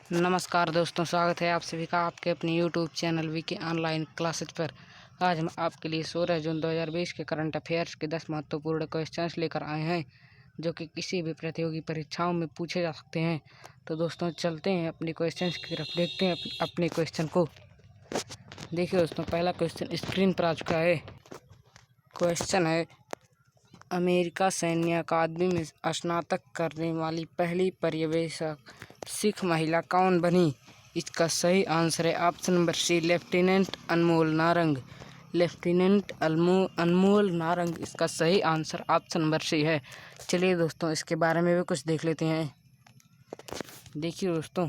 नमस्कार दोस्तों, स्वागत है आप सभी का आपके अपने YouTube channel VK online classes पर। आज हम आपके लिए 16 जून 2020 के करंट अफेयर्स के 10 महत्वपूर्ण क्वेश्चंस लेकर आए हैं जो कि किसी भी प्रतियोगी परीक्षाओं में पूछे जा सकते हैं। तो दोस्तों चलते हैं अपने क्वेश्चंस की तरफ, देखते हैं अपने क्वेश्चन को। देखिए दोस्तों, पहला क्वेश्चन स्क्रीन पर आ चुका है। क्वेश्चन है, अमेरिका सैन्य अकादमी में स्नातक करने वाली पहली पर्यवेक्षक सिख महिला कौन बनी? इसका सही आंसर है ऑप्शन नंबर सी, लेफ्टिनेंट अनमोल नारंग। लेफ्टिनेंट अनमोल नारंग इसका सही आंसर ऑप्शन नंबर सी है। चलिए दोस्तों, इसके बारे में भी कुछ देख लेते हैं। देखिए दोस्तों,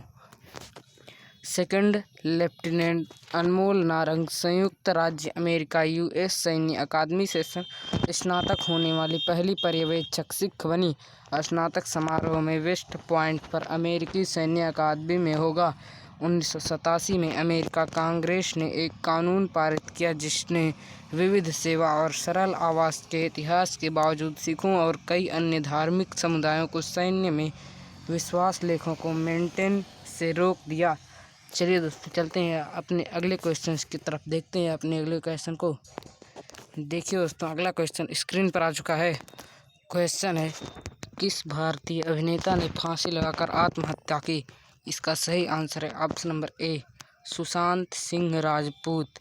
सेकंड लेफ्टिनेंट अनमोल नारंग संयुक्त राज्य अमेरिका यूएस सैन्य अकादमी से स्नातक होने वाली पहली पर्यवेक्षक सिख बनी। स्नातक समारोह में वेस्ट पॉइंट पर अमेरिकी सैन्य अकादमी में होगा। 1987 में अमेरिका कांग्रेस ने एक कानून पारित किया जिसने विविध सेवा और सरल आवास के इतिहास के बावजूद सिखों और कई अन्य धार्मिक समुदायों को सैन्य में विश्वास लेखों को मेंटेन से रोक दिया। चलिए दोस्तों, चलते हैं अपने अगले क्वेश्चन की तरफ, देखते हैं अपने अगले क्वेश्चन को। देखिए दोस्तों, अगला क्वेश्चन स्क्रीन पर आ चुका है। क्वेश्चन है, किस भारतीय अभिनेता ने फांसी लगाकर आत्महत्या की? इसका सही आंसर है option number A, Sushant Singh Rajput.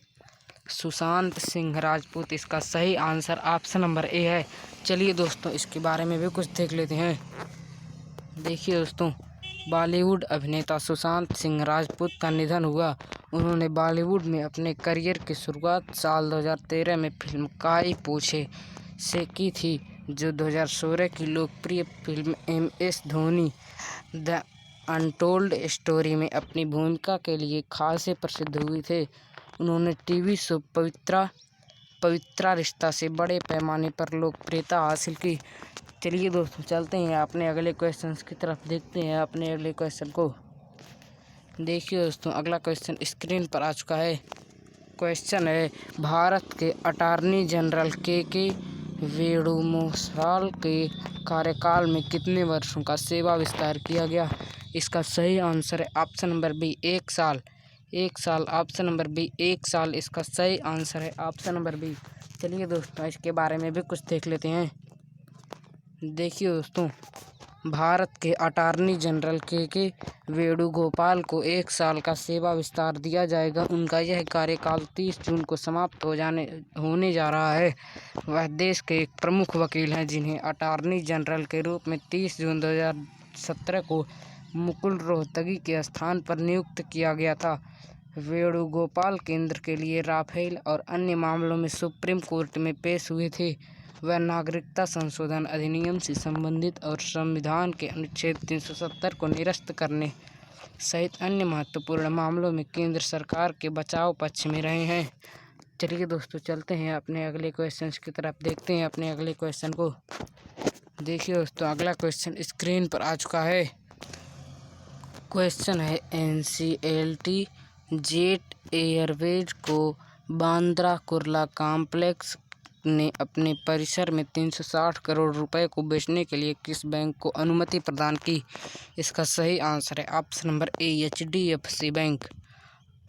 Sushant Singh Rajput इसका सही आंसर ऑप्शन नंबर ए है। चलिए दोस्तों, इसके बारे में भी कुछ देख लेते हैं। देखिए दोस्तों, बॉलीवुड अभिनेता सुशांत सिंह राजपूत का निधन हुआ। उन्होंने बॉलीवुड में अपने करियर की शुरुआत साल 2013 में फिल्म काई पोछे से की थी, जो 2016 की लोकप्रिय film MS Dhoni the untold story में अपनी भूमिका के लिए खासे प्रसिद्ध हुए थे। उन्होंने टीवी शो पवित्रा रिश्ता से बड़े पैमाने पर लोकप्रियता हासिल की। चलिए दोस्तों, चलते हैं अपने अगले क्वेश्चन की तरफ, देखते हैं अपने अगले क्वेश्चन को। देखिए दोस्तों, अगला क्वेश्चन स्क्रीन पर आ चुका है। क्वेश्चन है, भारत के अटॉर्नी जनरल के वेणुगोपाल के कार्यकाल में कितने वर्षों का सेवा विस्तार किया गया? इसका सही आंसर है ऑप्शन नंबर बी, 1 साल। 1 साल, ऑप्शन नंबर बी, 1 साल इसका सही आंसर है ऑप्शन नंबर बी। चलिए दोस्तों, इसके बारे में भी कुछ देख लेते हैं। देखिए दोस्तों, भारत के अटॉर्नी जनरल के वेणुगोपाल को 1 साल का सेवा विस्तार दिया जाएगा। उनका यह कार्यकाल 30 जून को समाप्त होने जा रहा है। वह देश के एक प्रमुख वकील हैं जिन्हें अटॉर्नी जनरल के रूप में 30 जून 2017 को मुकुल रोहतगी के स्थान पर नियुक्त किया गया था। वेणुगोपाल केंद्र के लिए राफेल और अन्य मामलों में सुप्रीम कोर्ट में पेश हुए थे। वह नागरिकता संशोधन अधिनियम से संबंधित और संविधान के अनुच्छेद 370 को निरस्त करने सहित अन्य महत्वपूर्ण मामलों में केंद्र सरकार के बचाव पक्ष में रहे हैं। चलिए दोस्तों, चलते हैं अपने अगले क्वेश्चन की तरफ, देखते हैं अपने अगले क्वेश्चन को। देखिए दोस्तों, अगला क्वेश्चन स्क्रीन पर आ चुका है। क्वेश्चन है, NCLT जेट एयरवेज को बांद्रा कुर्ला कॉम्प्लेक्स ने अपने परिसर में 360 करोड़ रुपए को बेचने के लिए किस बैंक को अनुमति प्रदान की? इसका सही आंसर है option number A, HDFC bank.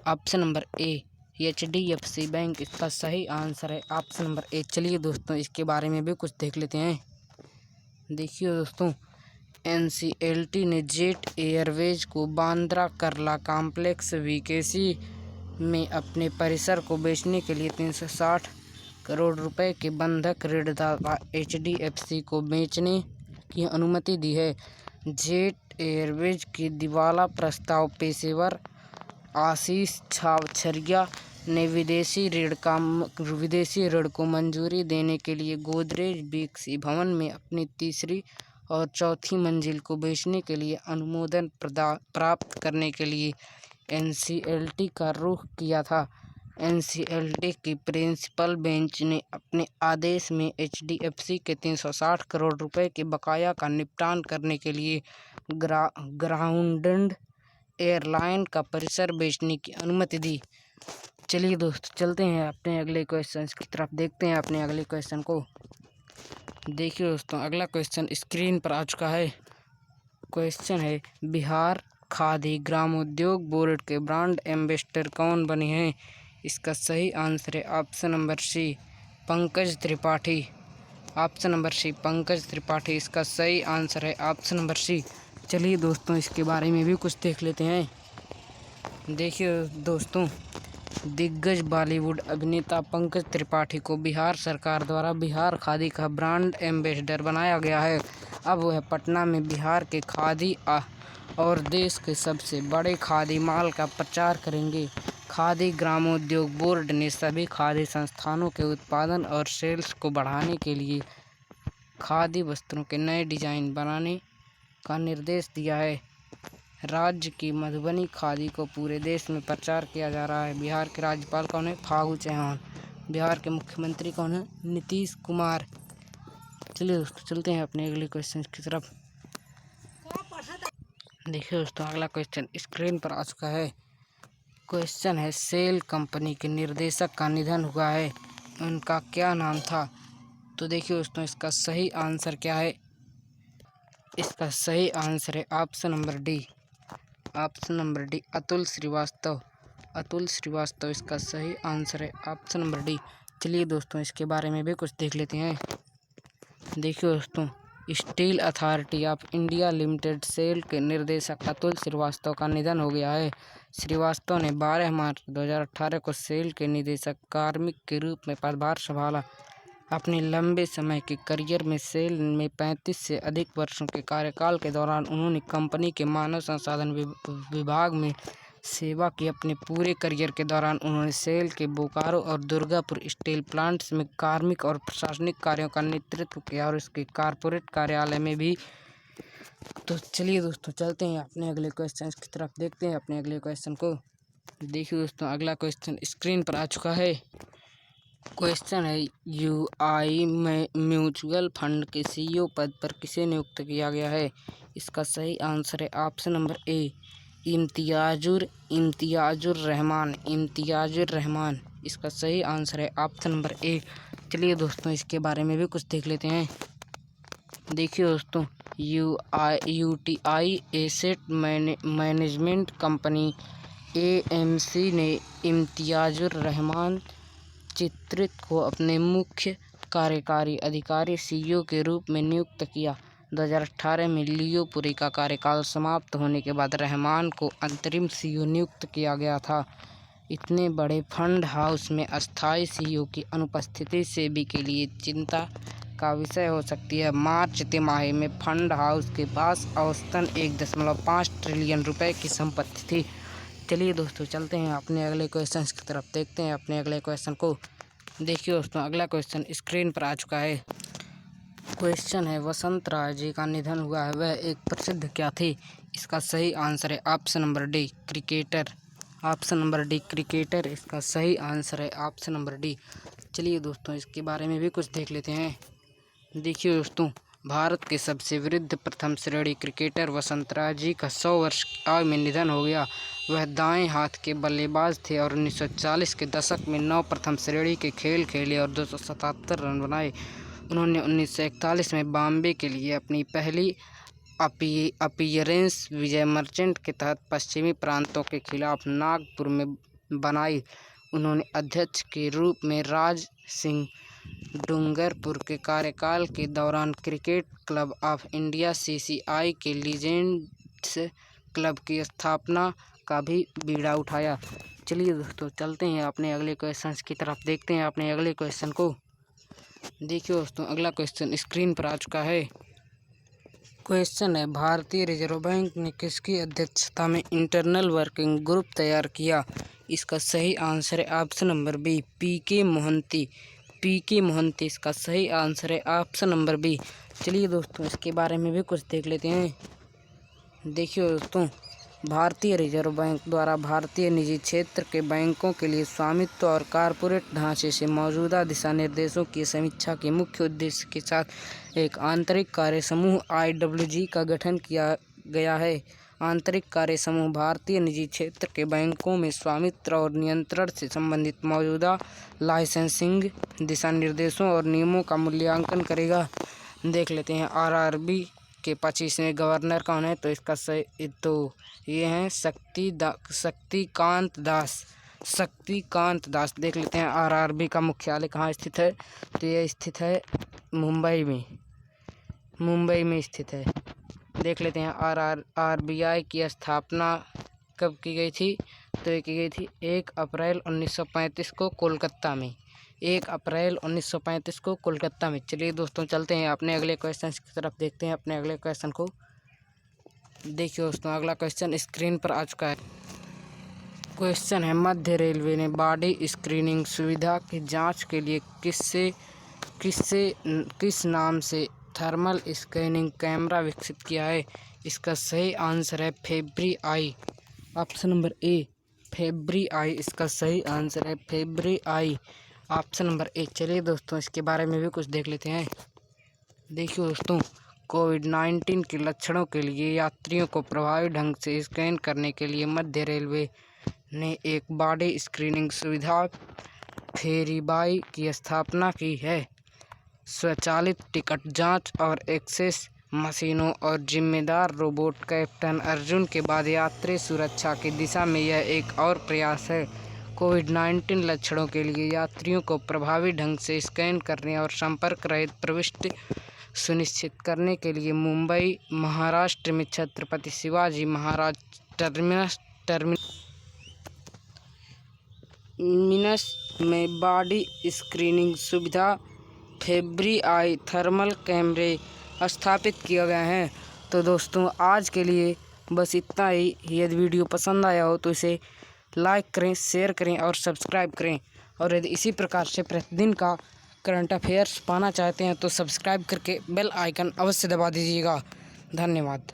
Option number A, HDFC bank इसका सही आंसर है ऑप्शन नंबर ए। चलिए दोस्तों, इसके बारे में भी कुछ देख लेते हैं। देखिए दोस्तों, NCLT ने जेट एयरवेज को बांद्रा कुर्ला कॉम्प्लेक्स VKC में अपने परिसर को बेचने के लिए 360 करोड़ रुपए के बंधक ऋणदाता HDFC को बेचने की अनुमति दी है। जेट एयरवेज की दिवाला प्रस्ताव पेशेवर आशीष छावछरिया ने विदेशी ऋण को मंजूरी देने के लिए गोदरेज BXC भवन में अपनी तीसरी और चौथी मंजिल को बेचने के लिए अनुमोदन प्राप्त करने के लिए NCLT का रुख किया था। NCLT की प्रिंसिपल बेंच ने अपने आदेश में HDFC के 360 करोड़ रुपए के बकाया का निपटान करने के लिए ग्राउंडेड एयरलाइन का परिसर बेचने की अनुमति दी। चलिए दोस्तों, चलते हैं अपने अगले क्वेश्चन की तरफ, देखते हैं अपने अगले क्वेश्चन को। देखिए दोस्तों, अगला क्वेश्चन स्क्रीन पर आ चुका है। क्वेश्चन है, बिहार खादी ग्रामोद्योग बोर्ड के ब्रांड एम्बेसडर कौन बने हैं? इसका सही आंसर है option number C, Pankaj Tripathi. Option number C, Pankaj Tripathi इसका सही आंसर है, ऑप्शन नंबर सी। चलिए दोस्तों, इसके बारे में भी कुछ देख लेते हैं। देखिए दोस्तों, दिग्गज बॉलीवुड अभिनेता पंकज त्रिपाठी को बिहार सरकार द्वारा बिहार खादी का ब्रांड एम्बेसडर बनाया गया है। अब वह पटना में बिहार के खादी और देश के सबसे बड़े खादी माल का प्रचार करेंगे। खादी ग्रामोद्योग बोर्ड ने सभी खादी संस्थानों के उत्पादन और सेल्स को बढ़ाने के लिए खादी वस्त्रों के नए डिजाइन बनाने का निर्देश दिया है। राज्य की मधुबनी खादी को पूरे देश में प्रचार किया जा रहा है। बिहार के राज्यपाल कौन है? फागू चौहान। बिहार के मुख्यमंत्री कौन है? नीतीश कुमार। चलिए दोस्तों, चलते हैं अपने अगले क्वेश्चन की तरफ। देखिए दोस्तों, अगला क्वेश्चन स्क्रीन पर आ चुका है। क्वेश्चन है, सेल कंपनी के निर्देशक का निधन हुआ है, उनका क्या नाम था? तो देखिए दोस्तों, इसका सही आंसर क्या है? इसका सही आंसर है option number D, option number D, Atul Srivastava. Atul Srivastava इसका सही आंसर है, ऑप्शन नंबर डी। चलिए दोस्तों, इसके बारे में भी कुछ देख लेते हैं। देखिए दोस्तों, Steel Authority of India Limited SAIL के निर्देशक अतुल श्रीवास्तव का निधन हो गया है। श्रीवास्तव ने 12 मार्च 2018 को सेल के निदेशक कार्मिक के रूप में पदभार संभाला। अपने लंबे समय के करियर में सेल में 35 से अधिक वर्षों के कार्यकाल के दौरान उन्होंने कंपनी के मानव संसाधन विभाग में सेवा की। अपने पूरे करियर के दौरान उन्होंने सेल के बोकारो और दुर्गापुर स्टील प्लांट्स में कार्मिक और प्रशासनिक कार्यों का नेतृत्व किया और इसके कॉर्पोरेट कार्यालय में भी। तो चलिए दोस्तों, चलते हैं अपने अगले क्वेश्चन की तरफ, देखते हैं अपने अगले क्वेश्चन को। देखिए दोस्तों, अगला क्वेश्चन स्क्रीन पर आ चुका है। क्वेश्चन है, यूआई में म्यूचुअल फंड के सीईओ पद पर किसे नियुक्त किया गया है? इसका सही आंसर है option number A, Imtiazur Rahman. इसका सही आंसर है ऑप्शन नंबर ए। चलिए दोस्तों, इसके बारे में भी कुछ देख लेते हैं। देखिए दोस्तों, UTI asset management company AMC ने इम्तियाजुर रहमान चित्रित को अपने मुख्य कार्यकारी अधिकारी सीईओ के रूप में नियुक्त किया। 2018 में लियोपुरी का कार्यकाल समाप्त होने के बाद रहमान को अंतरिम सीईओ नियुक्त किया गया था। इतने बड़े फंड हाउस में अस्थायी सीईओ की अनुपस्थिति सेबी के लिए चिंता का विषय हो सकती है। मार्च तिमाही में फंड हाउस के पास औसतन 1.5 ट्रिलियन रुपए की संपत्ति थी। चलिए दोस्तों, चलते हैं अपने अगले क्वेश्चन की तरफ, देखते हैं अपने अगले क्वेश्चन को। देखिए दोस्तों, अगला क्वेश्चन स्क्रीन पर आ चुका है। क्वेश्चन है, वसंत राय जी का निधन हुआ है, वह एक प्रसिद्ध क्या थे? इसका सही आंसर है option number D, cricketer. Option number D, cricketer इसका सही आंसर है, ऑप्शन नंबर डी। चलिए दोस्तों, इसके बारे में भी कुछ देख लेते हैं। देखिए दोस्तों, भारत के सबसे वृद्ध प्रथम श्रेणी क्रिकेटर वसंत राय जी का 100 वर्ष की आयु में निधन हो गया। वह दाएं हाथ के बल्लेबाज थे और 1940 के दशक में 9 प्रथम श्रेणी के खेल खेले और 277 रन बनाए। उन्होंने 1941 में बॉम्बे के लिए अपनी पहली अपीयरेंस विजय मर्चेंट के तहत पश्चिमी प्रांतों के खिलाफ नागपुर में बनाई। उन्होंने अध्यक्ष के रूप में राज सिंह डूंगरपुर के कार्यकाल के दौरान cricket club of India (CCI) के लीजेंड्स क्लब की स्थापना का भी बीड़ा उठाया। चलिए दोस्तों, चलते हैं अपने अगले क्वेश्चन की तरफ, देखते हैं अपने अगले क्वेश्चन को। देखिए दोस्तों, अगला क्वेश्चन स्क्रीन पर आ चुका है। क्वेश्चन है, भारतीय रिजर्व बैंक ने किसकी अध्यक्षता में इंटरनल वर्किंग ग्रुप तैयार किया? इसका सही आंसर है ऑप्शन नंबर बी, पीके मोहंती। पीके मोहंती इसका सही आंसर है, ऑप्शन नंबर बी। चलिए दोस्तों, इसके बारे में भी कुछ देख लेते हैं। देखिए दोस्तों, भारतीय रिजर्व बैंक द्वारा भारतीय निजी क्षेत्र के बैंकों के लिए स्वामित्व और कॉर्पोरेट ढांचे से मौजूदा दिशा निर्देशों की समीक्षा के मुख्य उद्देश्य के साथ एक आंतरिक कार्य समूह (IWG) का गठन किया गया है। आंतरिक कार्य समूह भारतीय निजी क्षेत्र के बैंकों में स्वामित्व और नियंत्रण से संबंधित मौजूदा लाइसेंसिंग दिशा निर्देशों और नियमों का मूल्यांकन करेगा। देख लेते हैं आरआरबी के 25वें गवर्नर कौन है? तो इसका सही तो ये हैं शक्तिकांत दास। देख लेते हैं आरआरबी का मुख्यालय कहाँ स्थित है? तो ये स्थित है मुंबई में स्थित है। देख लेते हैं आरबीआई की स्थापना कब की गई थी? तो ये की गई थी 1 अप्रैल 1935 को कोलकाता में। 1 अप्रैल 1935 को कोलकाता में। चलिए दोस्तों चलते हैं अपने अगले क्वेश्चन की तरफ, देखते हैं अपने अगले क्वेश्चन को। देखिए दोस्तों अगला क्वेश्चन स्क्रीन पर आ चुका है। क्वेश्चन है, मध्य रेलवे ने बॉडी स्क्रीनिंग सुविधा की जांच के लिए किस नाम से थर्मल स्कैनिंग कैमरा विकसित किया है? इसका सही आंसर है फेब्री आई। ऑप्शन नंबर ए फेब्री आई इसका सही आंसर है, फेब्री आई, ऑप्शन नंबर ए। चलिए दोस्तों इसके बारे में भी कुछ देख लेते हैं। देखिए दोस्तों, कोविड-19 के लक्षणों के लिए यात्रियों को प्रभावी ढंग से स्कैन करने के लिए मध्य रेलवे ने एक बॉडी स्क्रीनिंग सुविधा फेरीबाई की स्थापना की है। स्वचालित टिकट जांच और एक्सेस मशीनों और जिम्मेदार रोबोट कैप्टन अर्जुन के बाद यात्री सुरक्षा की दिशा में यह एक और प्रयास है। कोविड-19 लक्षणों के लिए यात्रियों को प्रभावी ढंग से स्कैन करने और संपर्क रहित प्रविष्टि सुनिश्चित करने के लिए मुंबई महाराष्ट्र में छत्रपति शिवाजी महाराज टर्मिनस में बॉडी स्क्रीनिंग सुविधा फेब्री आई थर्मल कैमरे स्थापित किए गए हैं। तो दोस्तों आज के लिए बस इतना ही। यदि वीडियो पसंद आया हो तो इसे लाइक करें, शेयर करें और सब्सक्राइब करें। और यदि इसी प्रकार से प्रतिदिन का करंट अफेयर्स पाना चाहते हैं तो सब्सक्राइब करके बेल आइकन अवश्य दबा दीजिएगा। धन्यवाद।